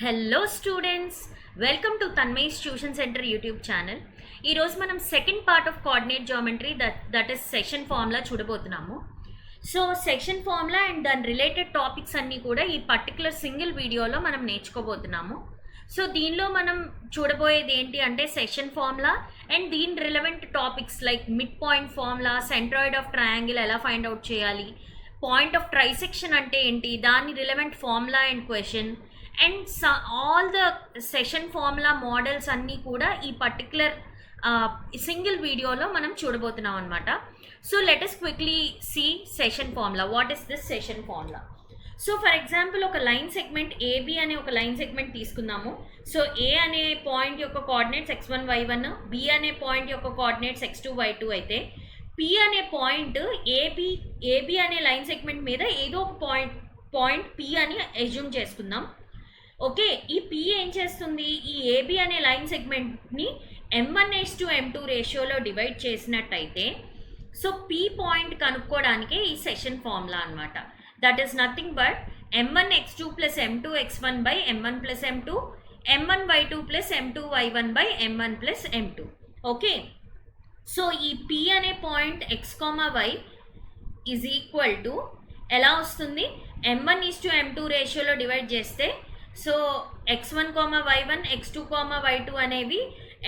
Hello students, welcome to Tanmay's tuition centre YouTube channel. ఈరోజు మనం second part of coordinate geometry that is section formula చూడబోతున్నాము. So section formula and దాని related topics అన్నీ కూడా ఈ particular single వీడియోలో మనం నేర్చుకోబోతున్నాము. సో దీనిలో మనం చూడబోయేది ఏంటి అంటే సెక్షన్ ఫార్ములా అండ్ దీని relevant topics like mid point formula, centroid of triangle ఎలా ఫైండ్ అవుట్ చేయాలి, పాయింట్ ఆఫ్ ట్రైసెక్షన్ అంటే ఏంటి, దాని relevant formula and question and all the section formula models అన్నీ కూడా ఈ పర్టికులర్ సింగిల్ వీడియోలో మనం చూడబోతున్నాం అనమాట. So let us quickly see section formula. What is this section formula? So for example ఒక లైన్ సెగ్మెంట్ ఏబి అనే ఒక లైన్ సెగ్మెంట్ తీసుకుందాము. సో ఏ అనే పాయింట్ యొక్క కోఆర్డినేట్స్ x1 y1, బి అనే పాయింట్ యొక్క కోఆర్డినేట్స్ x2 y2 అయితే పి అనే పాయింట్ ఏబి అనే లైన్ సెగ్మెంట్ మీద ఏదో ఒక పాయింట్ పి అని అజ్యూమ్ చేసుకుందాం. ఓకే, ఈ పి ఏం చేస్తుంది, ఈ ఏబి అనే లైన్ సెగ్మెంట్ని m1:m2 రేషియోలో డివైడ్ చేసినట్టయితే సో పి పాయింట్ కనుక్కోవడానికే ఈ సెషన్ ఫార్ములా అనమాట. That is nothing but m1x2 + m2x1 / m1 + m2, m1y2 + m2y1 / m1 + m2. Okay, so ఈ పి అనే point x, y is equal to ఎలా వస్తుంది, m1:m2 రేషియోలో డివైడ్ చేస్తే so x1, y1, x2, y2 అనేవి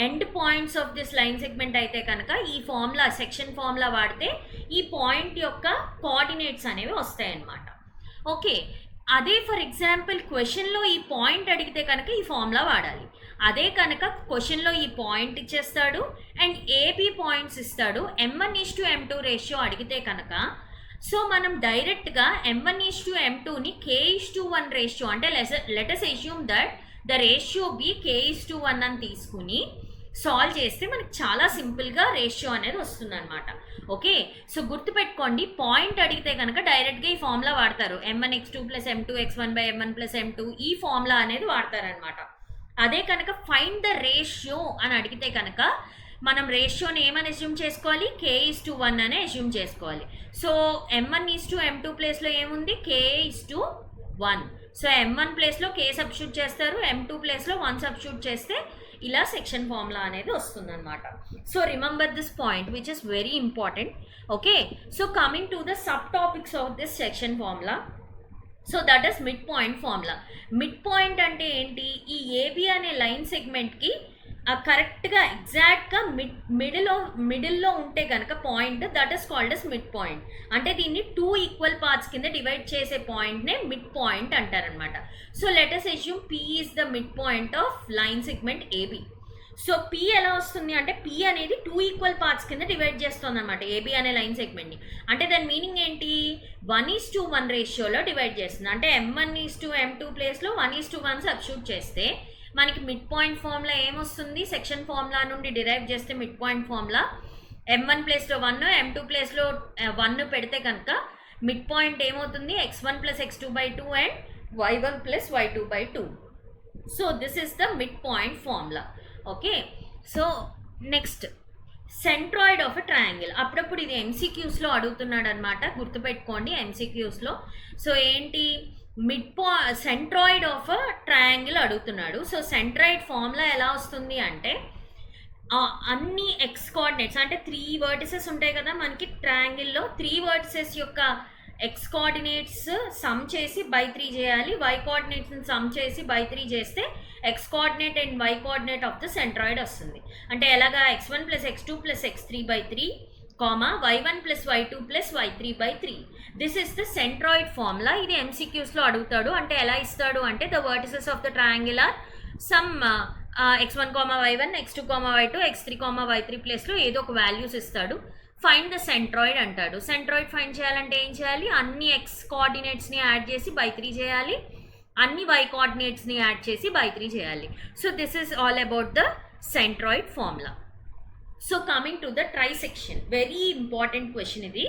end points of this line segment అయితే కనుక ఈ ఫార్ములా సెక్షన్ ఫార్ములా వాడితే ఈ పాయింట్ యొక్క కోఆర్డినేట్స్ అనేవి వస్తాయన్నమాట. ఓకే, అదే ఫర్ ఎగ్జాంపుల్ క్వశ్చన్లో ఈ పాయింట్ అడిగితే కనుక ఈ ఫార్ములా వాడాలి. అదే కనుక క్వశ్చన్లో ఈ పాయింట్ ఇచ్చేస్తాడు అండ్ ఏబి పాయింట్స్ ఇస్తాడు, m1:m2 రేషియో అడిగితే కనుక సో మనం డైరెక్ట్గా m1:m2ని k:1 రేషియో అంటే let us assume that the ratio be k:1 అని తీసుకుని సాల్వ్ చేస్తే మనకి చాలా సింపుల్గా రేషియో అనేది వస్తుంది అనమాట. ఓకే, సో గుర్తుపెట్టుకోండి, పాయింట్ అడిగితే కనుక డైరెక్ట్గా ఈ ఫార్ములా వాడతారు, m1x2 + m2x1 / m1 + m2 ఈ ఫార్ములా అనేది వాడతారనమాట. అదే కనుక ఫైండ్ ద రేషియో అని అడిగితే కనుక మనం రేషియోని ఏమని అజ్యూమ్ చేసుకోవాలి, k:1 అనే అజ్యూమ్ చేసుకోవాలి. సో m1:m2 ప్లేస్లో ఏముంది, k:1. సో m1 ప్లేస్లో k సబ్స్టిట్యూట్ చేస్తారు, m2 ప్లేస్లో 1 సబ్స్టిట్యూట్ చేస్తే ఇలా సెక్షన్ ఫార్ములా అనేది వస్తుందన్నమాట. So remember this point which is very important. Okay, so coming to the sub topics of this section formula. So that is mid point formula. Mid point అంటే ఏంటి, ఈ AB అనే line సెగ్మెంట్కి కరెక్ట్గా ఎగ్జాక్ట్గా మిడిల్లో ఉంటే కనుక point that is called as mid point. అంటే దీన్ని 2 ఈక్వల్ పార్ట్స్ కింద డివైడ్ చేసే పాయింట్నే మిడ్ పాయింట్ అంటారనమాట. So let us assume P is the mid point of line segment A B. So P ఎలా వస్తుంది అంటే P అనేది 2 ఈక్వల్ పార్ట్స్ కింద డివైడ్ చేస్తుంది అనమాట ఏబి అనే లైన్ సెగ్మెంట్ని. అంటే దాని మీనింగ్ ఏంటి, 1:1 రేషియోలో డివైడ్ చేస్తుంది. అంటే m1:m2 ప్లేస్లో 1:1 సబ్స్టిట్యూట్ చేస్తే మనకి మిడ్ పాయింట్ ఫార్ములా ఏమొస్తుంది, సెక్షన్ ఫార్ములా నుండి డిరైవ్ చేస్తే మిడ్ పాయింట్ ఫార్ములా m1 ప్లేస్లో 1, m2 ప్లేస్లో 1 పెడితే కనుక మిడ్ పాయింట్ ఏమవుతుంది, x1 + x2/2 and y1 + y2/2. So this is the mid point formula. Okay, so next centroid of a triangle. అప్పుడప్పుడు ఇది ఎంసీక్యూస్లో అడుగుతున్నాడు అనమాట, గుర్తుపెట్టుకోండి ఎంసీక్యూస్లో. సో ఏంటి, సెంట్రాయిడ్ ఆఫ్ అ ట్రయాంగిల్ అడుగుతున్నాడు. సో సెంట్రాయిడ్ ఫార్ములా ఎలా వస్తుంది అంటే అన్ని ఎక్స్ కోఆర్డినేట్స్ అంటే 3 వర్టిసెస్ ఉంటాయి కదా మనకి ట్రయాంగిల్లో, 3 వర్టిసెస్ యొక్క ఎక్స్ కోఆర్డినేట్స్ సమ్ చేసి /3 చేయాలి, y కోఆర్డినేట్స్ని సమ్ చేసి /3 చేస్తే X coordinate and y coordinate of the centroid వస్తుంది. అంటే ఎలాగా x1 + x2 + x3/3, y1 + y2 + y3/3. This is the centroid formula. ఇది ఎంసీక్యూస్లో అడుగుతాడు. అంటే ఎలా ఇస్తాడు అంటే the vertices of the triangle are some x1, y1, x2, y2, x3, y3 ప్లేస్లో ఏదో ఒక వాల్యూస్ ఇస్తాడు. ఫైండ్ ద సెంట్రాయిడ్ అంటాడు. సెంట్రాయిడ్ ఫైండ్ చేయాలంటే ఏం చేయాలి, అన్ని ఎక్స్ కోఆర్డినేట్స్ని యాడ్ చేసి /3 చేయాలి, అన్ని y కోఆర్డినేట్స్ని యాడ్ చేసి /3 చేయాలి. So this is all about the centroid formula. So coming to the trisection, very important question ఇది.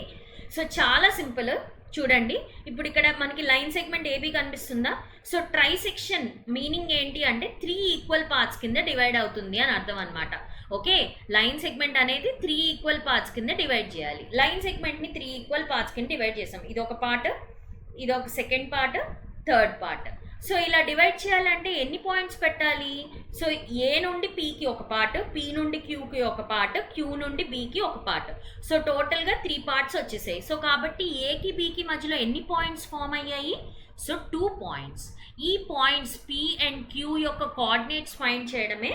సో చాలా సింపుల్, చూడండి. ఇప్పుడు ఇక్కడ మనకి లైన్ సెగ్మెంట్ ఏబి కనిపిస్తుందా. సో ట్రైసెక్షన్ మీనింగ్ ఏంటి అంటే 3 ఈక్వల్ పార్ట్స్ కింద డివైడ్ అవుతుంది అని అర్థం అనమాట. ఓకే, లైన్ సెగ్మెంట్ అనేది 3 ఈక్వల్ పార్ట్స్ కింద డివైడ్ చేయాలి. లైన్ సెగ్మెంట్ని 3 ఈక్వల్ పార్ట్స్ కింద డివైడ్ చేసాం. ఇది ఒక పార్ట్, ఇది ఒక second part, third part. So ఇలా డివైడ్ చేయాలంటే ఎన్ని పాయింట్స్ పెట్టాలి? సో ఏ నుండి పీకి ఒక పార్ట్, పీ నుండి క్యూకి ఒక పార్ట్, క్యూ నుండి బీకి ఒక పార్ట్. సో టోటల్గా 3 పార్ట్స్ వచ్చేసాయి. సో కాబట్టి ఏకి బీకి మధ్యలో ఎన్ని పాయింట్స్ ఫామ్ అయ్యాయి? So 2 points. ఈ పాయింట్స్ పీ అండ్ క్యూ యొక్క కోఆర్డినేట్స్ ఫైండ్ చేయడమే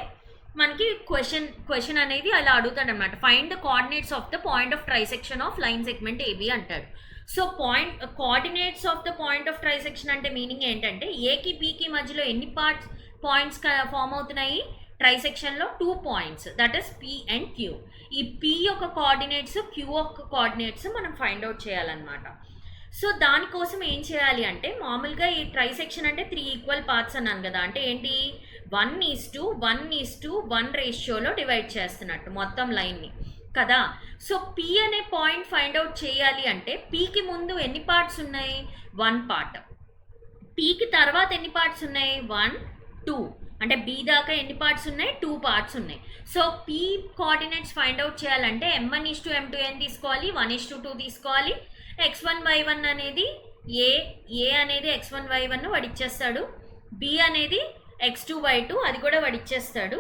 మనకి క్వశ్చన్ అనేది అలా అడుగుతాడు అనమాట. Find the coordinates of the point of trisection of line segment AB అంటాడు. So coordinates of the point of trisection అంటే మీనింగ్ ఏంటంటే ఏకి బీకి మధ్యలో ఎన్ని పాయింట్స్ ఫామ్ అవుతున్నాయి ట్రైసెక్షన్లో? 2 points, that is P and Q. ఈ పీ యొక్క కోఆర్డినేట్స్, క్యూ యొక్క కోఆర్డినేట్స్ మనం ఫైండ్ అవుట్ చేయాలన్నమాట. సో దానికోసం ఏం చేయాలి అంటే మామూలుగా ఈ ట్రైసెక్షన్ అంటే 3 ఈక్వల్ పార్ట్స్ అన్నాను కదా, అంటే ఏంటి 1:1:1 రేషియోలో డివైడ్ చేస్తున్నట్టు మొత్తం లైన్ని కదా. సో పీ అనే పాయింట్ ఫైండ్ అవుట్ చేయాలి అంటే పీకి ముందు ఎన్ని పార్ట్స్ ఉన్నాయి? 1 పార్ట్. పీకి తర్వాత ఎన్ని పార్ట్స్ ఉన్నాయి? 1, 2. అంటే బీ దాకా ఎన్ని పార్ట్స్ ఉన్నాయి? 2 పార్ట్స్ ఉన్నాయి. So P coordinates find out చేయాలంటే m1:m2 ఏం తీసుకోవాలి? 1:2 తీసుకోవాలి. x1y1 అనేది ఏ అనేది x1y1 వాడు ఇచ్చేస్తాడు, బి అనేది x2y2 అది కూడా వాడు ఇచ్చేస్తాడు.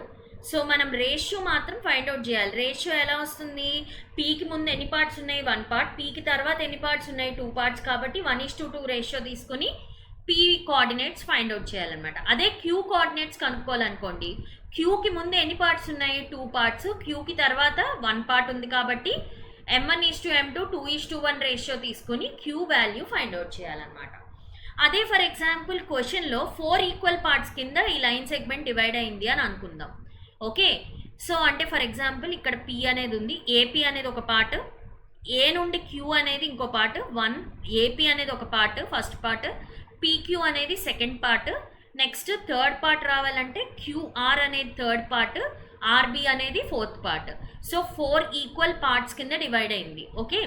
సో మనం రేషియో మాత్రం ఫైండ్ అవుట్ చేయాలి. రేషియో ఎలా వస్తుంది? పీకి ముందు ఎన్ని పార్ట్స్ ఉన్నాయి? 1 పార్ట్. పీకి తర్వాత ఎన్ని పార్ట్స్ ఉన్నాయి? 2 పార్ట్స్. కాబట్టి 1:2 రేషియో తీసుకుని పీ కోఆర్డినేట్స్ ఫైండ్ అవుట్ చేయాలన్నమాట. అదే క్యూ కోఆర్డినేట్స్ కనుక్కోవాలనుకోండి, క్యూకి ముందు ఎన్ని పార్ట్స్ ఉన్నాయి? 2 పార్ట్స్. క్యూకి తర్వాత 1 పార్ట్ ఉంది కాబట్టి m1:m2 2:1 రేషియో తీసుకుని క్యూ వాల్యూ ఫైండ్ అవుట్ చేయాలన్నమాట. అదే ఫర్ ఎగ్జాంపుల్ క్వశ్చన్లో 4 ఈక్వల్ పార్ట్స్ కింద ఈ లైన్ సెగ్మెంట్ డివైడ్ అయింది అని అనుకుందాం. ఓకే, సో అంటే ఫర్ ఎగ్జాంపుల్ ఇక్కడ పీ అనేది ఉంది, ఏపీ అనేది ఒక పార్ట్, ఏ నుండి క్యూ అనేది ఇంకో పార్ట్, 1 ఏపీ అనేది ఒక పార్ట్ ఫస్ట్ పార్ట్, పీక్యూ అనేది second part, next third part రావాలంటే క్యూఆర్ అనేది థర్డ్ పార్ట్, ఆర్బి అనేది 4th part. So 4 equal parts కింద డివైడ్ అయింది. ఓకే,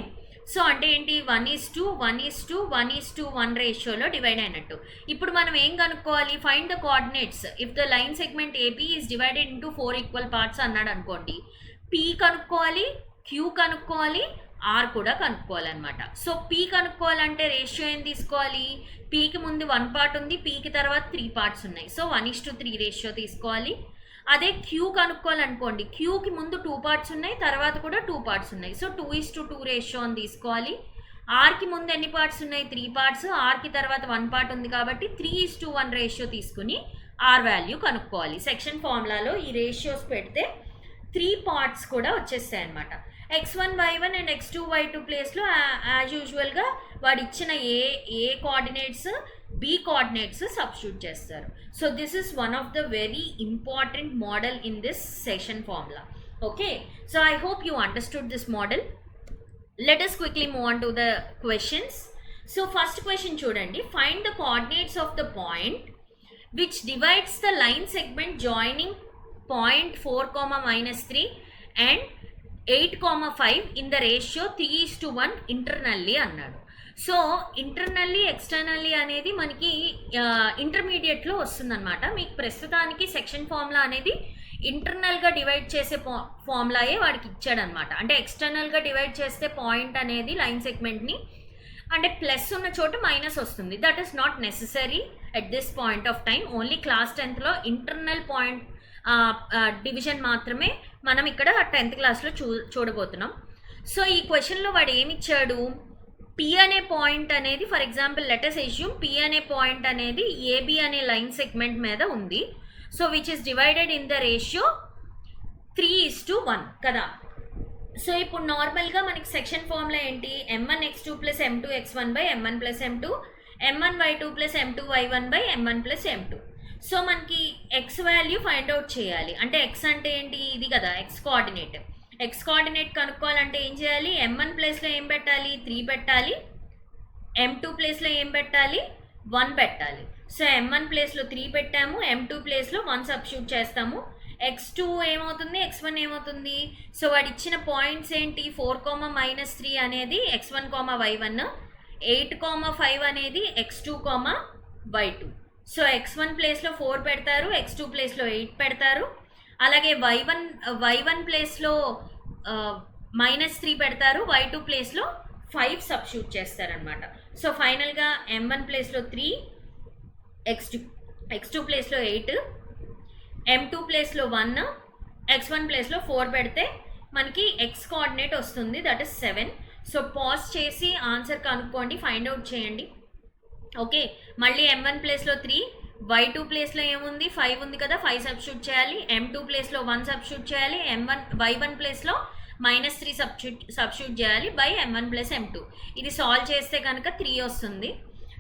సో అంటే ఏంటి 1:1:1:1 రేషియోలో డివైడ్ అయినట్టు. ఇప్పుడు మనం ఏం కనుక్కోవాలి? Find the coordinates if the line segment AP is divided into 4 equal parts అన్నాడు అనుకోండి, పీ కనుక్కోవాలి, క్యూ కనుక్కోవాలి, ఆర్ కూడా కనుక్కోవాలన్నమాట. సో పీ కనుక్కోవాలంటే రేషియో ఏం తీసుకోవాలి? పీకి ముందు 1 పార్ట్ ఉంది, పీకి తర్వాత 3 పార్ట్స్ ఉన్నాయి. సో 1:3 రేషియో తీసుకోవాలి. అదే క్యూ కనుక్కోవాలనుకోండి, క్యూకి ముందు 2 పార్ట్స్ ఉన్నాయి, తర్వాత కూడా 2 పార్ట్స్ ఉన్నాయి. సో 2:2 రేషియో అని తీసుకోవాలి. ఆర్కి ముందు ఎన్ని పార్ట్స్ ఉన్నాయి? 3 పార్ట్స్. ఆర్కి తర్వాత 1 పార్ట్ ఉంది కాబట్టి 3:1 రేషియో తీసుకుని ఆర్ వాల్యూ కనుక్కోవాలి. సెక్షన్ ఫార్ములాలో ఈ రేషియోస్ పెడితే 3 పార్ట్స్ కూడా వచ్చేస్తాయి అనమాట. x1y1 అండ్ x2y2 ప్లేస్లో యాజ్ యూజువల్గా వాడు ఇచ్చిన A coordinates, B coordinates substitute చేస్తారు. So this is one of the very important model in this section formula. Okay, so I hope you understood this model. Let us quickly move on to the questions. So first question చూడండి, find the coordinates of the point which divides the line segment joining point 4, -3 and 8, 5 in the ratio 3:1 internally అన్నాడు. So internally externally అనేది మనకి ఇంటర్మీడియట్లో వస్తుందన్నమాట. మీకు ప్రస్తుతానికి section formula అనేది ఇంటర్నల్గా డివైడ్ చేసే ఫార్ములాయే వాడికి ఇచ్చాడనమాట. అంటే ఎక్స్టర్నల్గా డివైడ్ చేస్తే పాయింట్ అనేది లైన్ సెగ్మెంట్ని అంటే ప్లస్ ఉన్న చోట మైనస్ వస్తుంది. That is not necessary at this point of time. Only class 10th internal point division మాత్రమే మనం ఇక్కడ 10th క్లాస్లో చూడబోతున్నాం. సో ఈ క్వశ్చన్లో వాడు ఏమి ఇచ్చాడు? పి అనే పాయింట్ అనేది for example let us assume P అనే పాయింట్ అనేది ఏబి అనే లైన్ సెగ్మెంట్ మీద ఉంది. So which is divided in the ratio 3:1 కదా. సో ఇప్పుడు నార్మల్గా మనకి సెక్షన్ ఫార్ములా ఏంటి? m1x2 + m2x1 / m1 + m2, m1y2 + m2y1 / m1 + m2. So మనకి ఎక్స్ వాల్యూ ఫైండ్ అవుట్ చేయాలి. అంటే ఎక్స్ అంటే ఏంటి? ఇది కదా ఎక్స్ కోఆర్డినేట్. ఎక్స్ కోఆర్డినేట్ కనుక్కోవాలంటే ఏం చేయాలి? m1 ప్లేస్లో ఏం పెట్టాలి? 3 పెట్టాలి. m2 ప్లేస్లో ఏం పెట్టాలి? 1 పెట్టాలి. సో m1 ప్లేస్లో 3 పెట్టాము, m2 ప్లేస్లో 1 సబ్స్టిట్యూట్ చేస్తాము. x2 ఏమవుతుంది? x1 ఏమవుతుంది? సో వాడు ఇచ్చిన పాయింట్స్ ఏంటి? 4, -3 అనేది x1, y1, 8, 5 అనేది x2, y2. సో x1 ప్లేస్లో 4 పెడతారు, x2 ప్లేస్లో 8 పెడతారు. అలాగే y1 ప్లేస్లో -3 పెడతారు, y2 ప్లేస్లో 5 సబ్స్టిట్యూట్ చేస్తారనమాట. సో ఫైనల్గా m1 ప్లేస్లో 3, x2 x2 ప్లేస్లో 8, m2 ప్లేస్లో 1, x1 ప్లేస్లో 4 పెడితే మనకి x కోఆర్డినేట్ వస్తుంది, దట్ ఇస్ 7. సో పాజ్ చేసి ఆన్సర్ కనుక్కోండి, ఫైండ్ అవుట్ చేయండి. ఓకే, మళ్ళీ m1 ప్లేస్లో 3, y2 ప్లేస్లో ఏముంది 5 ఉంది కదా, 5 సబ్స్టిట్యూట్ చేయాలి. m2 ప్లేస్లో 1 సబ్స్టిట్యూట్ చేయాలి. y1 ప్లేస్లో -3 సబ్స్టిట్యూట్ చేయాలి బై m1 ప్లస్ m2. ఇది సాల్వ్ చేస్తే కనుక 3 వస్తుంది.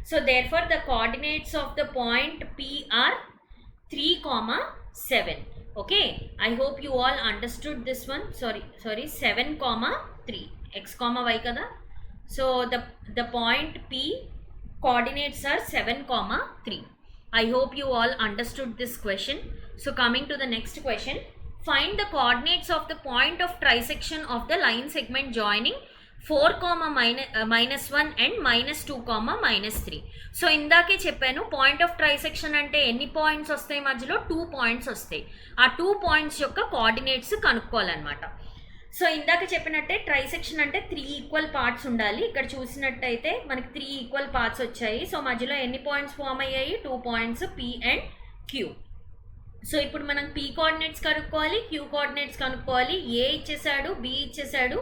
So therefore the coordinates of the point P are 3, 7. Okay, I hope you all understood this one. Sorry 7, 3 x, y కదా. So the point P coordinates are 7, 3. I hope you all understood this question. So coming to the next question, find the coordinates of the point of trisection of the line segment joining 4, -1 and -2, -3. So ఇందాకే చెప్పాను, point of trisection అంటే ఎన్ని points వస్తాయి, మధ్యలో 2 points వస్తాయి. ఆ 2 points యొక్క coordinates కనుక్కోవాలన్నమాట. So ఇందాక చెప్పినట్టే ట్రైసెక్షన్ అంటే 3 ఈక్వల్ పార్ట్స్ ఉండాలి. ఇక్కడ చూసినట్టయితే మనకి 3 ఈక్వల్ పార్ట్స్ వచ్చాయి. సో మధ్యలో ఎన్ని పాయింట్స్ ఫామ్ అయ్యాయి, 2 points P and Q. So ఇప్పుడు మనం P కోఆర్డినేట్స్ కనుక్కోవాలి, Q కోఆర్డినేట్స్ కనుక్కోవాలి. ఏ ఇచ్చేసాడు, B ఇచ్చేసాడు.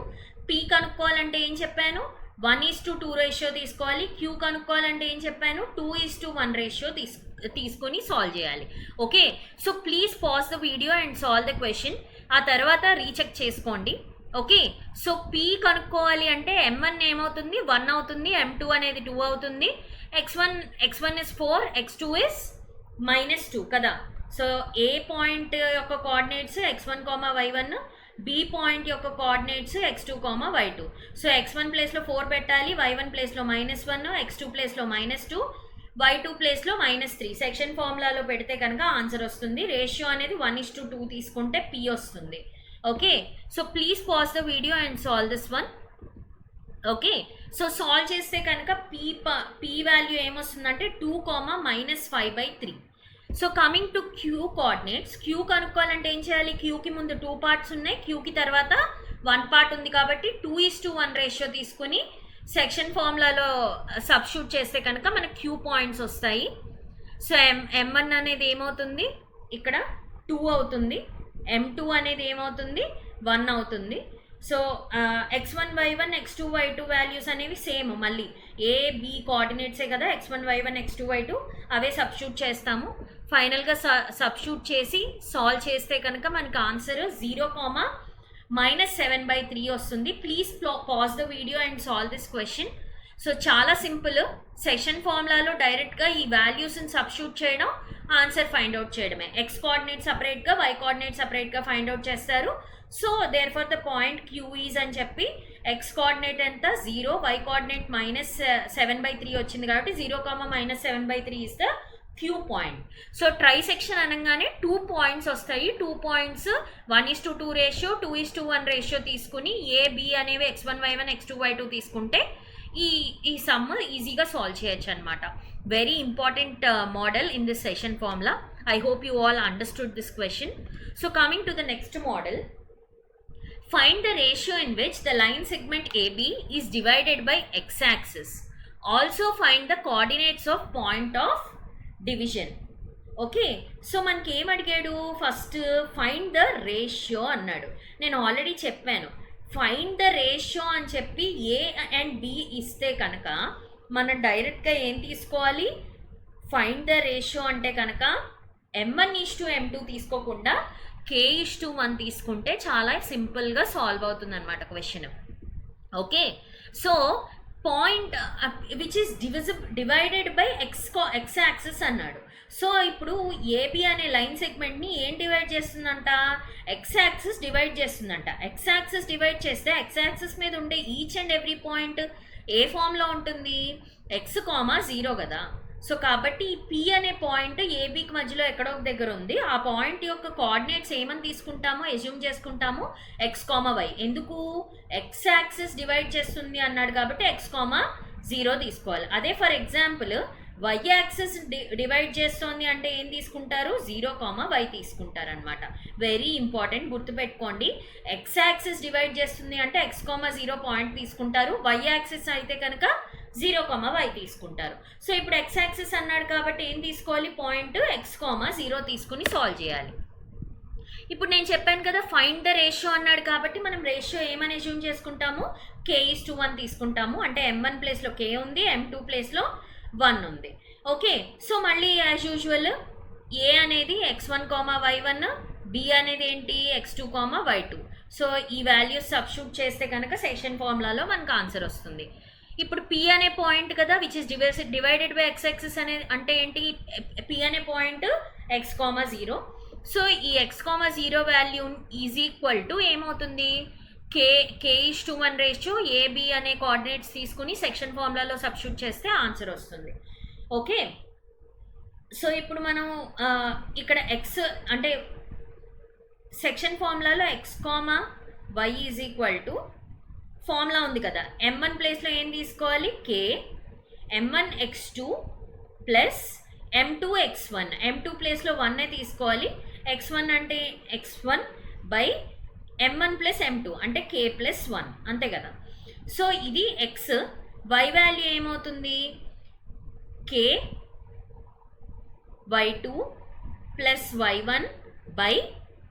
P కనుక్కోవాలంటే ఏం చెప్పాను, 1:2 రేషియో తీసుకోవాలి. Q కనుక్కోవాలంటే ఏం చెప్పాను, 2:1 రేషియో తీసుకొని సాల్వ్ చేయాలి. Okay, so please pause the video and solve the question. ఆ తర్వాత రీచెక్ చేసుకోండి. ఓకే, సో P కనుక్కోవాలి అంటే m1 ఏమవుతుంది, 1 అవుతుంది, m2 అనేది 2 అవుతుంది. x1 ఇస్ 4, x2 ఇస్ -2 కదా. సో ఏ పాయింట్ యొక్క coordinates x1, y1, B point యొక్క coordinates x2, y2. So x1 ప్లేస్లో 4 పెట్టాలి, y1 ప్లేస్లో -1, x2 ప్లేస్లో -2, y2 ప్లేస్లో -3. సెక్షన్ ఫార్ములాలో పెడితే కనుక ఆన్సర్ వస్తుంది. రేషియో అనేది 1:2 తీసుకుంటే P వస్తుంది. Okay, so please pause the video and solve this one. Okay, so solve చేస్తే కనుక P వాల్యూ ఏమొస్తుందంటే 2, -5/3. So coming to Q coordinates, Q కనుక్కోవాలంటే ఏం చేయాలి, Qకి ముందు 2 పార్ట్స్ ఉన్నాయి, Qకి తర్వాత 1 పార్ట్ ఉంది కాబట్టి 2:1 రేషియో తీసుకుని సెక్షన్ ఫార్ములాలో సబ్స్టిట్యూట్ చేస్తే కనుక మనకు Q పాయింట్స్ వస్తాయి. సో m1 అనేది ఏమవుతుంది, ఇక్కడ 2 అవుతుంది. m2 అనేది ఏమవుతుంది, 1 అవుతుంది. So x1, y1, x2, y2 values అనేవి సేమ్, మళ్ళీ ఏ బి కోఆర్డినేట్సే కదా, x1, y1, x2, y2 అవే సబ్స్టిట్యూట్ చేస్తాము. ఫైనల్గా సబ్స్టిట్యూట్ చేసి సాల్వ్ చేస్తే కనుక మనకు ఆన్సర్ 0, -7/3 వస్తుంది. Please pause the video and solve this question. So చాలా సింపుల్, సెషన్ ఫార్ములాలో డైరెక్ట్గా ఈ వాల్యూస్ని సబ్స్టిట్యూట్ చేయడం, ఆన్సర్ ఫైండ్ అవుట్ చేయడమే. x కోఆర్డినేట్ సపరేట్గా, y కోఆర్డినేట్ సపరేట్గా ఫైండ్ అవుట్ చేస్తారు. So therefore the point Q is అని చెప్పి x కోఆర్డినేట్ ఎంత 0, y కోఆర్డినేట్ -7/3 వచ్చింది కాబట్టి 0, -7/3 is the Q point. So trisection అనగానే 2 పాయింట్స్ వస్తాయి. 2 పాయింట్స్ 1:2 రేషియో, 2:1 రేషియో తీసుకుని ఏ బి అనేవి x1, y1, x2, y2 తీసుకుంటే ఈ సమ్ ఈజీగా సాల్వ్ చేయొచ్చు అనమాట. Very important model in this section formula. I hope you all understood this question. So coming to the next model, find the ratio in which the line segment AB is divided by x-axis. Also find the coordinates of point of division. Okay, so మనకి ఏం అడిగాడు, first find the ratio అన్నాడు. నేను already చెప్పాను, find the ratio అని చెప్పి ఏ and B ఇస్తే కనుక మనం డైరెక్ట్గా ఏం తీసుకోవాలి, ఫైండ్ ద రేషియో అంటే కనుక m1:m2 తీసుకోకుండా k:1 తీసుకుంటే చాలా సింపుల్గా సాల్వ్ అవుతుంది అనమాట question. Okay, so point which is divided by X axis అన్నాడు. సో ఇప్పుడు ఏబి అనే లైన్ సెగ్మెంట్ని ఏం డివైడ్ చేస్తుందంట, ఎక్స్ యాక్సిస్ డివైడ్ చేస్తుందంట. ఎక్స్ యాక్సిస్ డివైడ్ చేస్తే ఎక్స్ యాక్సిస్ మీద ఉండే ఈచ్ అండ్ ఎవ్రీ పాయింట్ ఏ ఫామ్లో ఉంటుంది, x, 0 కదా. సో కాబట్టి ఈ P అనే పాయింట్ ఏబికి మధ్యలో ఎక్కడో ఒక దగ్గర ఉంది. ఆ పాయింట్ యొక్క కోఆర్డినేట్స్ ఏమని తీసుకుంటామో ఎజ్యూమ్ చేసుకుంటాము, x, y. ఎందుకు, ఎక్స్ యాక్సిస్ డివైడ్ చేస్తుంది అన్నాడు కాబట్టి x, 0 తీసుకోవాలి. అదే for example y axis divide చేస్తుంది అంటే ఏం తీసుకుంటారు, 0, y తీసుకుంటారు అనమాట. వెరీ ఇంపార్టెంట్, గుర్తుపెట్టుకోండి. ఎక్స్ యాక్సిస్ డివైడ్ చేస్తుంది అంటే x, 0 పాయింట్ తీసుకుంటారు. y యాక్సిస్ అయితే కనుక 0, y తీసుకుంటారు. సో ఇప్పుడు x యాక్సిస్ అన్నాడు కాబట్టి ఏం తీసుకోవాలి, పాయింట్ x, 0 తీసుకుని సాల్వ్ చేయాలి. ఇప్పుడు నేను చెప్పాను కదా ఫైండ్ ద రేషియో అన్నాడు కాబట్టి మనం రేషియో ఏమని అజ్యూమ్ చేసుకుంటాము, k:1 తీసుకుంటాము. అంటే m1 ప్లేస్లో k ఉంది, m2 ప్లేస్లో 1 ఉంది. ఓకే, సో మళ్ళీ యాజ్ యూజువల్ a అనేది x1, y1, b అనేది ఏంటి x2, y2. సో ఈ వాల్యూస్ సబ్స్టిట్యూట్ చేస్తే కనుక సెక్షన్ ఫార్ములాలో మనకు ఆన్సర్ వస్తుంది. ఇప్పుడు p అనే పాయింట్ కదా which is divided by x axis అనేది అంటే ఏంటి, p అనే పాయింట్ x, 0. సో ఈ x, 0 value is equal to ఏమవుతుంది, k:1 రేషియో ab అనే కోఆర్డినేట్స్ తీసుకుని సెక్షన్ ఫార్ములాలో సబ్స్టిట్యూట్ చేస్తే ఆన్సర్ వస్తుంది. ఓకే, సో ఇప్పుడు మనం ఇక్కడ x అంటే సెక్షన్ ఫార్ములాలో x, y is equal to formula ఉంది కదా, m1 ప్లేస్లో ఏం తీసుకోవాలి, k, m1x2 plus m2 x1, m2 ప్లేస్లో 1 తీసుకోవాలి, x1 అంటే x1 by m1 plus m2 అంటే k ప్లస్ 1 అంతే కదా. సో ఇది x, y వాల్యూ ఏమవుతుంది, k y2 plus y1 by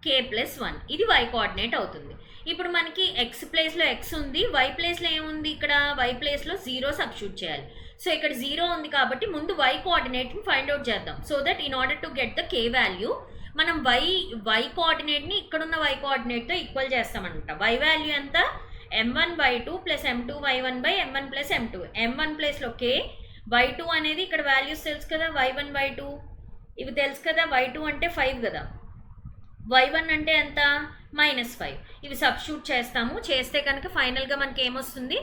k plus 1, ఇది y కోఆర్డినేట్ అవుతుంది. ఇప్పుడు మనకి x ప్లేస్లో x ఉంది, y ప్లేస్లో ఏముంది, ఇక్కడ y ప్లేస్లో 0 సబ్స్టిట్యూట్ చేయాలి. సో ఇక్కడ 0 ఉంది కాబట్టి ముందు y కోఆర్డినేట్ని ఫైండ్ అవుట్ చేద్దాం. So that in order to get the k value మనం y కోఆర్డినేట్ని ఇక్కడున్న y కోఆర్డినేట్తో ఈక్వల్ చేస్తామన్నమాట. y వాల్యూ ఎంత, m1y2 plus m2y1 by m1 plus m2, m1 ప్లేస్లో k, y2 అనేది ఇక్కడ వాల్యూస్ తెలుసు కదా, y1 y2 ఇవి తెలుసు కదా, y2 అంటే 5 కదా, y1 అంటే ఎంత, -5. ఇవి సబ్స్టిట్యూట్ చేస్తాము, చేస్తే కనుక ఫైనల్గా మనకి ఏమొస్తుంది,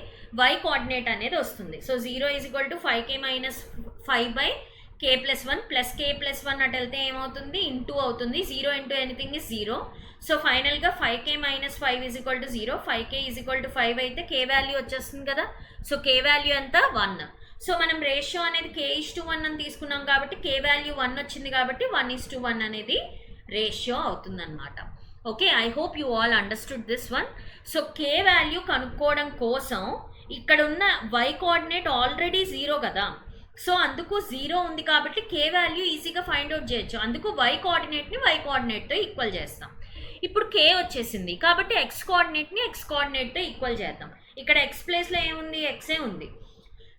y కోఆర్డినేట్ అనేది వస్తుంది. So 0 is equal to 5k - 5 by k plus 1 plus k plus 1 అటు వెళ్తే ఏమవుతుంది, ఇంటూ అవుతుంది. 0 ఇంటూ ఎనీథింగ్ ఇస్ 0. సో ఫైనల్గా 5k - 5 is equal to 0, 5k is equal to 5 అయితే k వాల్యూ వచ్చేస్తుంది కదా. సో k వాల్యూ ఎంత, 1. సో మనం రేషియో అనేది k:1 అని తీసుకున్నాం కాబట్టి k వాల్యూ 1 వచ్చింది కాబట్టి 1:1 అనేది రేషియో అవుతుందన్నమాట. Okay, I hope you all understood this one. So k value కనుక్కోవడం కోసం ఇక్కడ ఉన్న y కోఆర్డినేట్ ఆల్రెడీ 0 కదా, సో అందుకు 0 ఉంది కాబట్టి k వాల్యూ ఈజీగా ఫైండ్ అవుట్ చేయొచ్చు. అందుకు y కోఆర్డినేట్ని y కోఆర్డినేట్తో ఈక్వల్ చేస్తాం. ఇప్పుడు k వచ్చేసింది కాబట్టి x కోఆర్డినేట్ని x కోఆర్డినేట్తో ఈక్వల్ చేద్దాం. ఇక్కడ x ప్లేస్లో ఏముంది, xే ఉంది.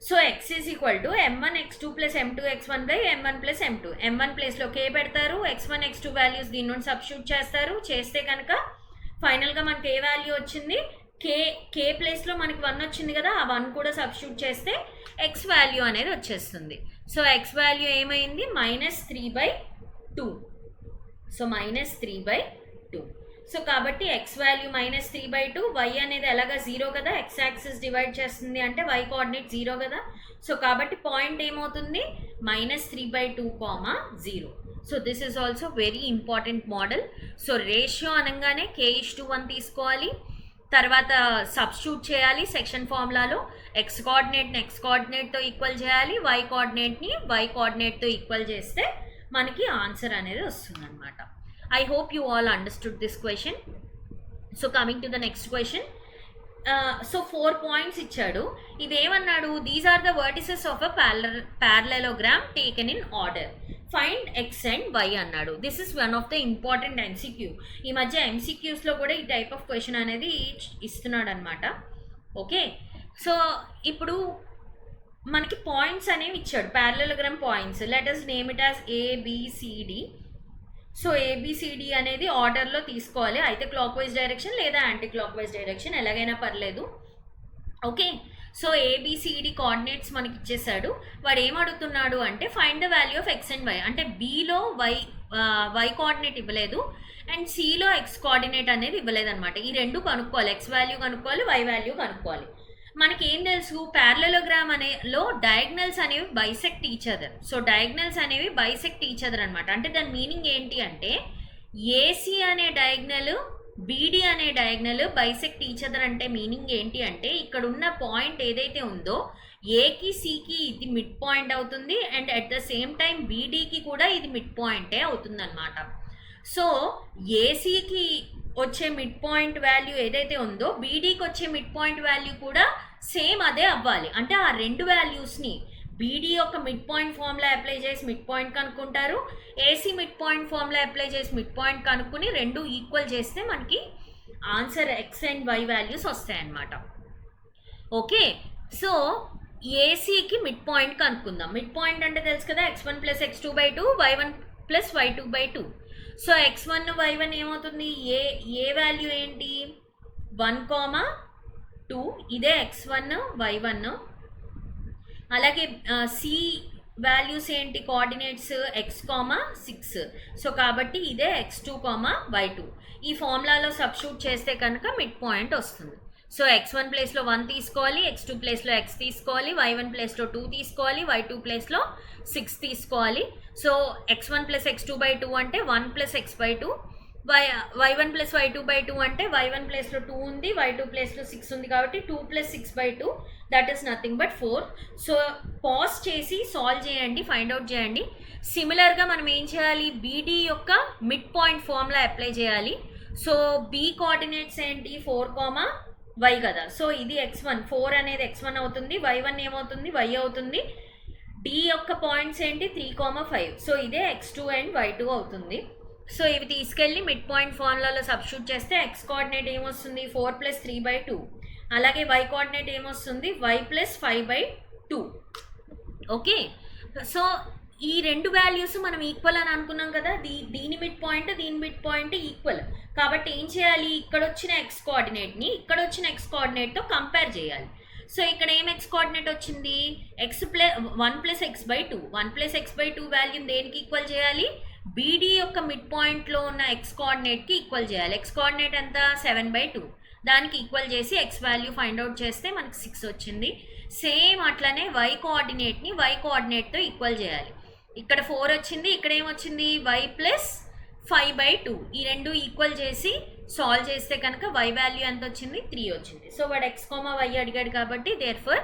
So x is equal to m1x2 plus m2x1 by m1 plus m2, m1 ప్లేస్లో k పెడతారు, x1 x2 వాల్యూస్ దీని నుండి సబ్స్టిట్యూట్ చేస్తారు. చేస్తే కనుక ఫైనల్గా మనకి ఏ వాల్యూ వచ్చింది, k ప్లేస్లో మనకి 1 వచ్చింది కదా, ఆ 1 కూడా సబ్స్టిట్యూట్ చేస్తే x వాల్యూ అనేది వచ్చేస్తుంది. సో x వాల్యూ ఏమైంది, -3/2. సో -3/2. సో కాబట్టి x వాల్యూ -3/2, y అనేది ఎలాగా 0 కదా, x యాక్సిస్ డివైడ్ చేస్తుంది అంటే y కోఆర్డినేట్ 0 కదా. సో కాబట్టి పాయింట్ ఏమవుతుంది, -3/2, 0. So this is also very important model. So ratio అనగానే k:1 తీసుకోవాలి, తర్వాత సబ్స్టిట్యూట్ చేయాలి సెక్షన్ ఫార్ములాలో, x కోఆర్డినేట్ని x కోఆర్డినేట్తో ఈక్వల్ చేయాలి, y కోఆర్డినేట్ని y కోఆర్డినేట్తో ఈక్వల్ చేస్తే మనకి ఆన్సర్ అనేది వస్తుంది అనమాట. I hope you all understood this question. So coming to the next question. So 4 points ఇచ్చాడు. ఇవేమన్నాడు, these are the vertices of a parallelogram taken in order. Find x and y అన్నాడు. This is one of the important MCQ. ఈ మధ్య MCQస్లో కూడా ఈ type of question అనేది ఇస్తున్నాడు అనమాట. Okay, so ఇప్పుడు మనకి పాయింట్స్ అనేవి ఇచ్చాడు, parallelogram points. Let us name it as ABCD. So ABCD అనేది ఆర్డర్లో తీసుకోవాలి, అయితే క్లాక్ వైజ్ డైరెక్షన్ లేదా యాంటీ క్లాక్ వైజ్ డైరెక్షన్ ఎలాగైనా పర్లేదు. ఓకే, సో ABCD కోఆర్డినేట్స్ మనకి ఇచ్చేసాడు. వాడు ఏం అడుగుతున్నాడు అంటే find the value of x and y. అంటే Bలో y కోఆర్డినేట్ ఇవ్వలేదు అండ్ Cలో x కోఆర్డినేట్ అనేది ఇవ్వలేదు అనమాట. ఈ రెండు కనుక్కోవాలి, x వాల్యూ కనుక్కోవాలి, y వాల్యూ కనుక్కోవాలి. మనకి ఏం తెలుసు, ప్యారలలోగ్రామ్ అనేలో డయాగ్నల్స్ అనేవి bisect each other. So diagonals అనేవి బైసెక్ట్ ఈచ్ అదర్ అనమాట. అంటే దాని మీనింగ్ ఏంటి అంటే ఏసీ అనే డయాగ్నల్, బీడీ అనే డయాగ్నల్ బైసెక్ట్ ఈచ్ అదర్ అంటే మీనింగ్ ఏంటి అంటే ఇక్కడ ఉన్న పాయింట్ ఏదైతే ఉందో ఏకి సికి ఇది మిడ్ పాయింట్ అవుతుంది and at the same time బీడీకి కూడా ఇది మిడ్ పాయింటే అవుతుంది అనమాట. సో ఏసీకి వచ్చే మిడ్ పాయింట్ వాల్యూ ఏదైతే ఉందో బీడీకి వచ్చే మిడ్ పాయింట్ వాల్యూ కూడా సేమ్ అదే అవ్వాలి. అంటే ఆ రెండు వాల్యూస్ని బీడీ యొక్క మిడ్ పాయింట్ ఫార్ములా అప్లై చేసి మిడ్ పాయింట్ కనుక్కుంటారు, AC mid point formula apply చేసి మిడ్ పాయింట్ కనుక్కుని రెండు ఈక్వల్ చేస్తే మనకి answer X and Y values వస్తాయన్నమాట. ఓకే, సో ఏసీకి మిడ్ పాయింట్ కనుక్కుందాం. మిడ్ పాయింట్ అంటే తెలుసు కదా, x1 + x2/2 y1 + y2/2. So x1 y1 ఏమవుతుంది, ఏ వాల్యూ ఏంటి 1,2, ఇదే x1 y1. అలాగే సి వాల్యూస్ ఏంటి, కోఆర్డినేట్స్ x, 6. సో కాబట్టి ఇదే x2, y2. ఈ ఫార్ములాలో సబ్స్టిట్యూట్ చేస్తే కనుక మిడ్ పాయింట్ వస్తుంది. సో x1 ప్లేస్లో 1 తీసుకోవాలి, x2 ప్లేస్లో x తీసుకోవాలి, y1 ప్లేస్లో 2 తీసుకోవాలి, y2 ప్లేస్లో 6 తీసుకోవాలి. సో x1 + x2/2 అంటే 1 + x/2, y1 + y2/2 అంటే y1 ప్లేస్లో 2 ఉంది, y2 ప్లేస్లో 6 ఉంది, కాబట్టి 2 + 6/2 that is nothing but 4. So pause చేసి సాల్వ్ చేయండి, ఫైండ్ అవుట్ చేయండి. సిమిలర్గా మనం ఏం చేయాలి, బీడీ యొక్క మిడ్ పాయింట్ ఫార్ములా అప్లై చేయాలి. సో బీ కోఆర్డినేట్స్ ఏంటి 4, y కదా. సో ఇది x1, 4 అనేది x1 అవుతుంది, y1 ఏమవుతుంది y అవుతుంది. డి యొక్క పాయింట్స్ ఏంటి 3, 5. సో ఇదే x2 అండ్ y2 అవుతుంది. సో ఇవి తీసుకెళ్ళి మిడ్ పాయింట్ ఫార్ములాలో సబ్స్టిట్యూట్ చేస్తే x కోఆర్డినేట్ ఏమొస్తుంది 4 + 3/2. అలాగే y కోఆర్డినేట్ ఏమొస్తుంది y + 5/2. ఓకే, సో ఈ రెండు వాల్యూస్ మనం ఈక్వల్ అని అనుకున్నాం కదా, దీని మిడ్ పాయింట్ ఈక్వల్. కాబట్టి ఏం చేయాలి, ఇక్కడ వచ్చిన ఎక్స్ కోఆర్డినేట్ని ఇక్కడ వచ్చిన ఎక్స్ కోఆర్డినేట్తో కంపేర్ చేయాలి. సో ఇక్కడ ఏం ఎక్స్ కోఆర్డినేట్ వచ్చింది, x1 + x/2. 1 + x/2 వాల్యూని దేనికి ఈక్వల్ చేయాలి, బీడీ యొక్క మిడ్ పాయింట్లో ఉన్న ఎక్స్ కోఆర్డినేట్కి ఈక్వల్ చేయాలి. ఎక్స్ కోఆర్డినేట్ ఎంత 7/2, దానికి ఈక్వల్ చేసి ఎక్స్ వాల్యూ ఫైండ్ అవుట్ చేస్తే మనకి 6 వచ్చింది. సేమ్ అట్లనే y కోఆర్డినేట్ని y కోఆర్డినేట్తో ఈక్వల్ చేయాలి. ఇక్కడ 4 వచ్చింది, ఇక్కడ ఏమొచ్చింది y + 5/2. ఈ రెండు ఈక్వల్ చేసి సాల్వ్ చేస్తే కనుక y వాల్యూ ఎంత వచ్చింది 3 వచ్చింది. సో వాడు x, y అడిగాడు కాబట్టి therefore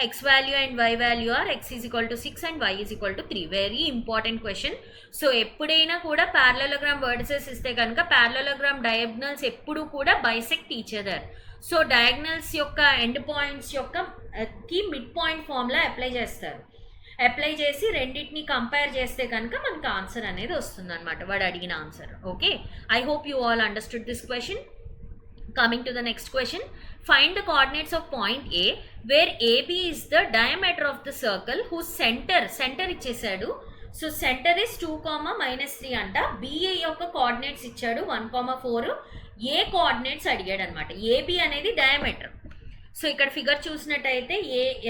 x value and y value are x = 6 and y = 3. Very important question. So ఎప్పుడైనా కూడా ప్యారలలోగ్రామ్ వర్టిసెస్ ఇస్తే కనుక ప్యారలలోగ్రామ్ డయాగ్నల్స్ ఎప్పుడు కూడా bisect each other. So diagonals యొక్క ఎండ్ పాయింట్స్ యొక్క కి మిడ్ పాయింట్ ఫార్ములా అప్లై చేస్తారు. అప్లై చేసి రెండింటిని కంపేర్ చేస్తే కనుక మనకు ఆన్సర్ అనేది వస్తుంది అనమాట, వాడు అడిగిన answer. Okay, I hope you all understood this question. Coming to the next question, find the coordinates of point A where AB is the diameter of the circle whose center ఇచ్చేసాడు. So centre is 2, -3 అంట. BA యొక్క coordinates ఇచ్చాడు 1, 4. A coordinates అడిగాడు అనమాట. AB అనేది diameter. So ఇక్కడ figure చూసినట్టయితే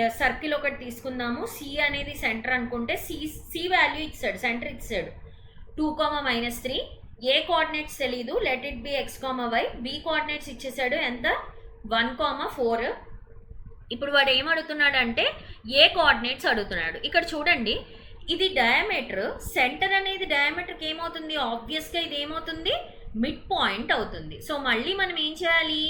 a circle ఒకటి తీసుకుందాము, సి అనేది సెంటర్ అనుకుంటే సి వాల్యూ ఇచ్చాడు, సెంటర్ ఇచ్చాడు 2, -3. ఏ కోఆర్డినేట్స్ తెలీదు, let it be x, y. B coordinates ఇచ్చేసాడు ఎంత 1, 4. ఇప్పుడు వాడు ఏం అడుగుతున్నాడు అంటే ఏ కోఆర్డినేట్స్ అడుగుతున్నాడు. ఇక్కడ చూడండి, ఇది డయామీటర్, సెంటర్ అనేది డయామీటర్కి ఏమవుతుంది, ఆబ్వియస్గా ఇది ఏమవుతుంది మిడ్ పాయింట్ అవుతుంది. సో మళ్ళీ మనం ఏం చేయాలి,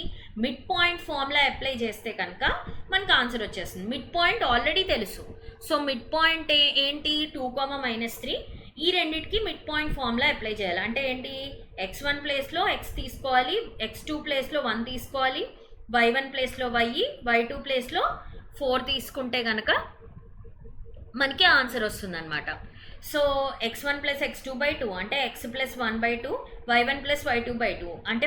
మిడ్ పాయింట్ ఫార్ములా అప్లై చేస్తే కనుక మనకు ఆన్సర్ వచ్చేస్తుంది. మిడ్ పాయింట్ ఆల్రెడీ తెలుసు. సో మిడ్ పాయింట్ ఏంటి 2, -3. ఈ రెండింటికి మిడ్ పాయింట్ ఫార్ములా అప్లై చేయాలి. అంటే ఏంటి, x1 ప్లేస్లో x తీసుకోవాలి, x2 ప్లేస్లో 1 తీసుకోవాలి, y1 ప్లేస్లో y, y2 ప్లేస్లో 4 తీసుకుంటే కనుక మనకి ఆన్సర్ వస్తుంది అనమాట. సో x1 + x2/2 అంటే x + 1/2, y1 + y2/2 అంటే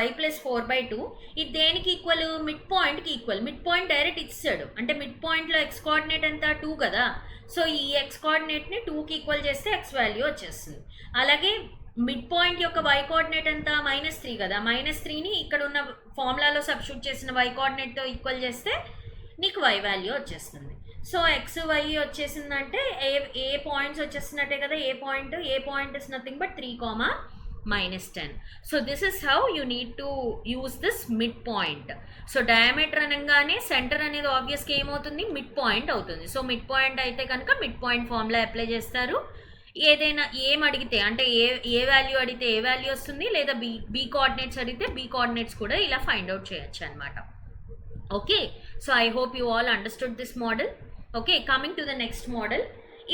y + 4/2. ఇది దేనికి ఈక్వల్, మిడ్ పాయింట్కి ఈక్వల్. మిడ్ పాయింట్ డైరెక్ట్ ఇచ్చాడు, అంటే మిడ్ పాయింట్లో x కోఆర్డినేట్ ఎంత 2 కదా. సో ఈ x కోఆర్డినేట్ని 2కి ఈక్వల్ చేస్తే x వాల్యూ వచ్చేస్తుంది. అలాగే మిడ్ పాయింట్ యొక్క y కోఆర్డినేట్ ఎంత -3 కదా. -3ని ఇక్కడ ఉన్న ఫార్ములాలో సబ్స్టిట్యూట్ చేసిన y కోఆర్డినేట్తో ఈక్వల్ చేస్తే నీకు y వాల్యూ వచ్చేస్తుంది. సో x, y వచ్చేసిందంటే ఏ పాయింట్స్ వచ్చేస్తున్నట్టే కదా. A point is nothing but 3, -10. So this is how you need to use this mid point. So diameter అనగానే సెంటర్ అనేది ఆబ్వియస్గా ఏమవుతుంది మిడ్ పాయింట్ అవుతుంది. సో మిడ్ పాయింట్ అయితే కనుక మిడ్ పాయింట్ ఫార్ములా అప్లై చేస్తారు. ఏదైనా ఏం అడిగితే అంటే ఏ వాల్యూ అడిగితే ఏ వాల్యూ వస్తుంది, లేదా బి కోఆర్డినేట్స్ అడిగితే బి కోఆర్డినేట్స్ కూడా ఇలా ఫైండ్ అవుట్ చేయొచ్చు అనమాట. Okay, so I hope you all understood this model. Okay, coming to the next model,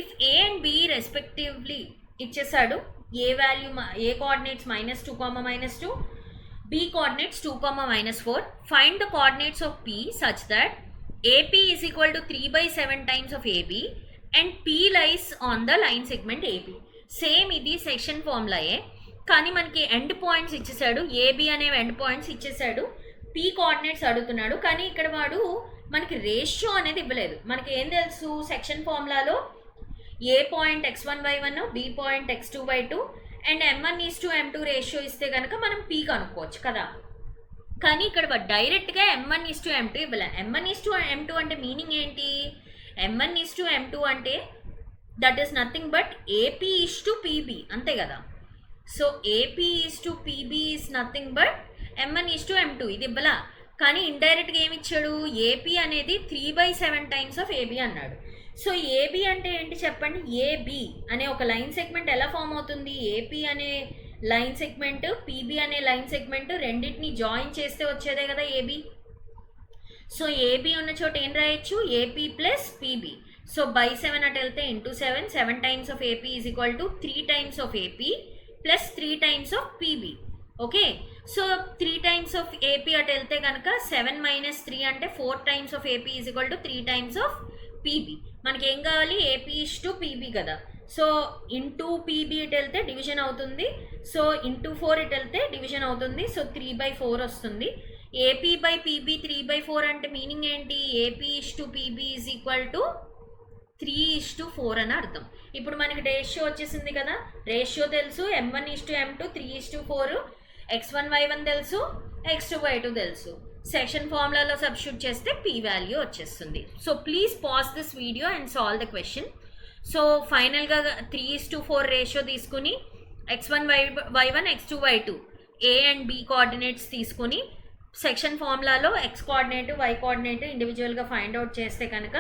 if A and B respectively ఇచ్చేసాడు. A coordinates -2, -2, B coordinates 2, -4. Find the coordinates of P such that AP is equal to 3/7 times of AB and P lies on the line segment AB. Same ఇది section ఫార్ములాయే, కానీ మనకి end points ఇచ్చేసాడు. AB అనే end points ఇచ్చేసాడు. P coordinates అడుగుతున్నాడు, కానీ ఇక్కడ వాడు మనకి రేషియో అనేది ఇవ్వలేదు. మనకి ఏం తెలుసు సెక్షన్ ఫార్ములాలో A point x1/1, B point x2/2 and m1:m2 ratio ఇస్తే కనుక మనం పీ కనుక్కోవచ్చు కదా. కానీ ఇక్కడ డైరెక్ట్గా m1:m2 ఇవ్వలే. m1:m2 అంటే మీనింగ్ ఏంటి? m1:m2 అంటే that is nothing but AP:PB అంతే కదా. So AP:PB is nothing but m1:m2. ఇది ఇవ్వలా, కానీ ఇండైరెక్ట్గా ఏమి ఇచ్చాడు? ఏపీ అనేది 3/7 టైమ్స్ ఆఫ్ ఏబీ అన్నాడు. సో ఏబి అంటే ఏంటి చెప్పండి? ఏబి అనే ఒక లైన్ సెగ్మెంట్ ఎలా ఫామ్ అవుతుంది? ఏపీ అనే లైన్ సెగ్మెంట్, పీబీ అనే లైన్ సెగ్మెంట్ రెండింటిని జాయిన్ చేస్తే వచ్చేదే కదా ఏబి. సో ఏబి ఉన్న చోట ఏం రాయొచ్చు? AP plus PB. So by7 అటు వెళ్తే into 7 times of AP is equal to 3 times of AP plus 3 times of PB. Okay, so 3 times of AP అటు వెళ్తే కనుక 7 - 3 అంటే 4 times of AP is equal to 3 times of PB. మనకి ఏం కావాలి? AP:PB కదా. సో ఇంటూ పీబీ ఇటు వెళ్తే డివిజన్ అవుతుంది. సో ఇంటూ 4 ఇటు వెళ్తే డివిజన్ అవుతుంది. సో 3/4 వస్తుంది. AP/PB 3/4 అంటే మీనింగ్ ఏంటి? AP:PB ఈజ్ ఈక్వల్ టు 3:4 అని అర్థం. ఇప్పుడు మనకి రేషియో వచ్చేసింది కదా. రేషియో తెలుసు, m1:m2 3:4, x1/1 తెలుసు, x2/2 తెలుసు. సెక్షన్ ఫార్ములాలో సబ్స్టిట్యూట్ చేస్తే పీ వాల్యూ వచ్చేస్తుంది. So please pause this video and solve the question. So ఫైనల్గా 3:4 రేషియో తీసుకుని x1/1, x2/2 A and B coordinates తీసుకుని సెక్షన్ ఫార్ములాలో x కోఆర్డినేట్, y కోఆర్డినేట్ ఇండివిజువల్గా ఫైండ్ అవుట్ చేస్తే కనుక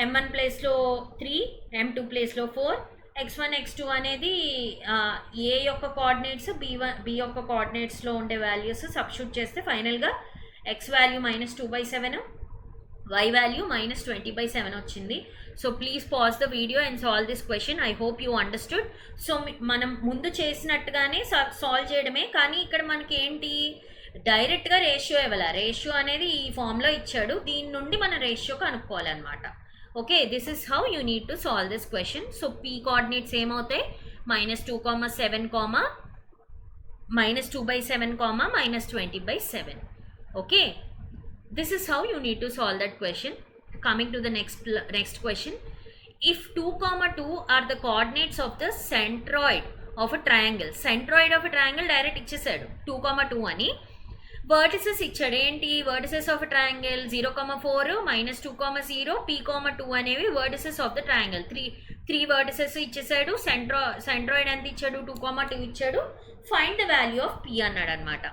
m1 ప్లేస్లో 3, m2 ప్లేస్లో 4, x1, x2 అనేది ఏ యొక్క కోఆర్డినేట్స్, బి యొక్క కోఆర్డినేట్స్లో ఉండే వాల్యూస్ సబ్స్టిట్యూట్ చేస్తే ఫైనల్గా x వాల్యూ -2/7, y వాల్యూ -20/7 వచ్చింది. So please pause the video and solve this question. I hope you understood. So మనం ముందు చేసినట్టుగానే సాల్వ్ చేయడమే, కానీ ఇక్కడ మనకి ఏంటి? డైరెక్ట్గా రేషియో ఇవ్వాలి. రేషియో అనేది ఈ ఫామ్లో ఇచ్చాడు, దీని నుండి మనం రేషియో కనుక్కోవాలన్నమాట. Okay, this is how you need to solve this question. So P coordinates ఏమవుతాయి? -2, -7, -2/7, -20/7. Okay, this is how you need to solve that question. Coming to the next question. If 2, 2 are the coordinates of the centroid of a triangle. Centroid of a triangle direct ఇచ్చేసాడు 2, 2 అని. vertices ఇచ్చాడు. ఏంటి vertices of a triangle? 0, 4, -2, 0, p, 2 అనేవి vertices of the triangle. 3 vertices ఇచ్చేసాడు. centroid ఎంత ఇచ్చాడు? 2, 2 ఇచ్చాడు. Find the value of p అన్నాడు అనమాట.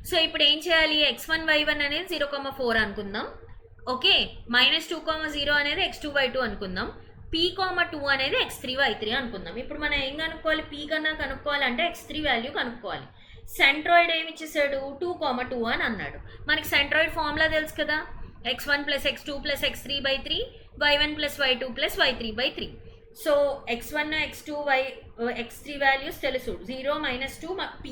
సో ఇప్పుడు ఏం చేయాలి? x1/1 అనేది 0, 4 అనుకుందాం. ఓకే, -2, 0 అనేది x2/2 అనుకుందాం. p, 2 అనేది x3/3 అనుకుందాం. ఇప్పుడు మనం ఏం కనుక్కోవాలి? p కన్నా కనుక్కోవాలంటే x3 వాల్యూ కనుక్కోవాలి. సెంట్రాయిడ్ ఏమి ఇచ్చేసాడు? 2, 2 అని అన్నాడు. మనకి సెంట్రాయిడ్ ఫార్ములా తెలుసు కదా. x1 + x2 + x3/3, y1 + y2 + y3/3. So x1, x2, x3 values తెలుసు. 0, -2 p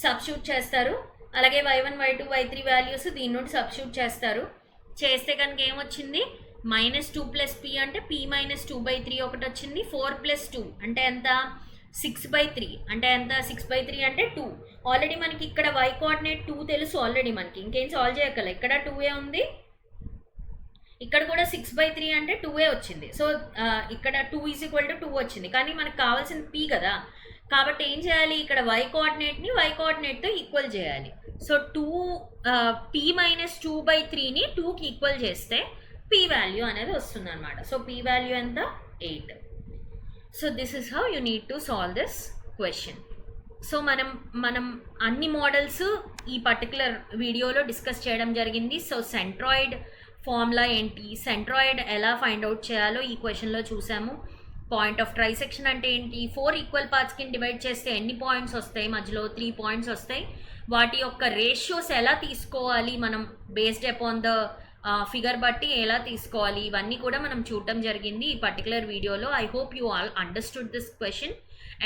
సబ్స్టిట్యూట్ చేస్తారు. అలాగే y1, y2, y3 వాల్యూస్ దీని నుండి సబ్స్టిట్యూట్ చేస్తారు. చేస్తే కనుక ఏమొచ్చింది? -2 + p అంటే p - 2/3 ఒకటి వచ్చింది. 4 + 2 అంటే ఎంత? 6/3 అంటే ఎంత? 6/3 అంటే 2. ఆల్రెడీ మనకి ఇక్కడ y కోఆర్డినేట్ 2 తెలుసు ఆల్రెడీ మనకి, ఇంకేం సాల్వ్ చేయక్కల. ఇక్కడ 2 ఉంది, ఇక్కడ కూడా 6/3 అంటే 2 వచ్చింది. సో ఇక్కడ 2 = 2 వచ్చింది, కానీ మనకు కావాల్సిన p కదా. కాబట్టి ఏం చేయాలి? ఇక్కడ y కోఆర్డినేట్ని y కోఆర్డినేట్తో ఈక్వల్ చేయాలి. సో p - 2/3ని 2కి ఈక్వల్ చేస్తే p వాల్యూ అనేది వస్తుంది అనమాట. సో p వాల్యూ ఎంత? 8. So this is how you need to solve this question. So మనం అన్ని మోడల్స్ ఈ పర్టికులర్ వీడియోలో డిస్కస్ చేయడం జరిగింది. సో సెంట్రాయిడ్ ఫార్ములా ఏంటి, సెంట్రాయిడ్ ఎలా ఫైండ్ అవుట్ చేయాలో ఈ క్వశ్చన్లో చూసాము. పాయింట్ ఆఫ్ ట్రైసెక్షన్ అంటే ఏంటి? 4 ఈక్వల్ పార్ట్స్కి డివైడ్ చేస్తే ఎన్ని పాయింట్స్ వస్తాయి? మధ్యలో 3 పాయింట్స్ వస్తాయి. వాటి యొక్క రేషియోస్ ఎలా తీసుకోవాలి మనం బేస్డ్ అపాన్ ద ఫిగర్ బట్టి ఎలా తీసుకోవాలి ఇవన్నీ కూడా మనం చూడటం జరిగింది ఈ పర్టికులర్ వీడియోలో. I hope you all understood this question.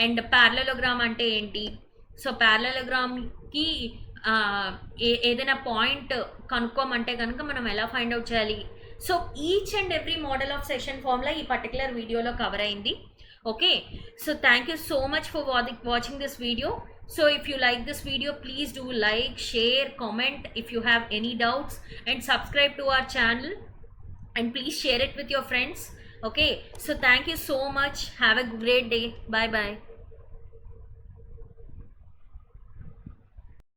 And parallelogram అంటే ఏంటి, సో ప్యారలలోగ్రామ్కి ఏదైనా పాయింట్ కనుక్కోమంటే కనుక మనం ఎలా ఫైండ్ అవుట్ చేయాలి, so each and every model of session formula ఈ పర్టికులర్ వీడియోలో కవర్ అయింది. Okay, so thank you so much for watching this video. So if you like this video, please do like, share, comment if you have any doubts, and subscribe to our channel, and please share it with your friends. Okay, so thank you so much. Have a great day. Bye bye.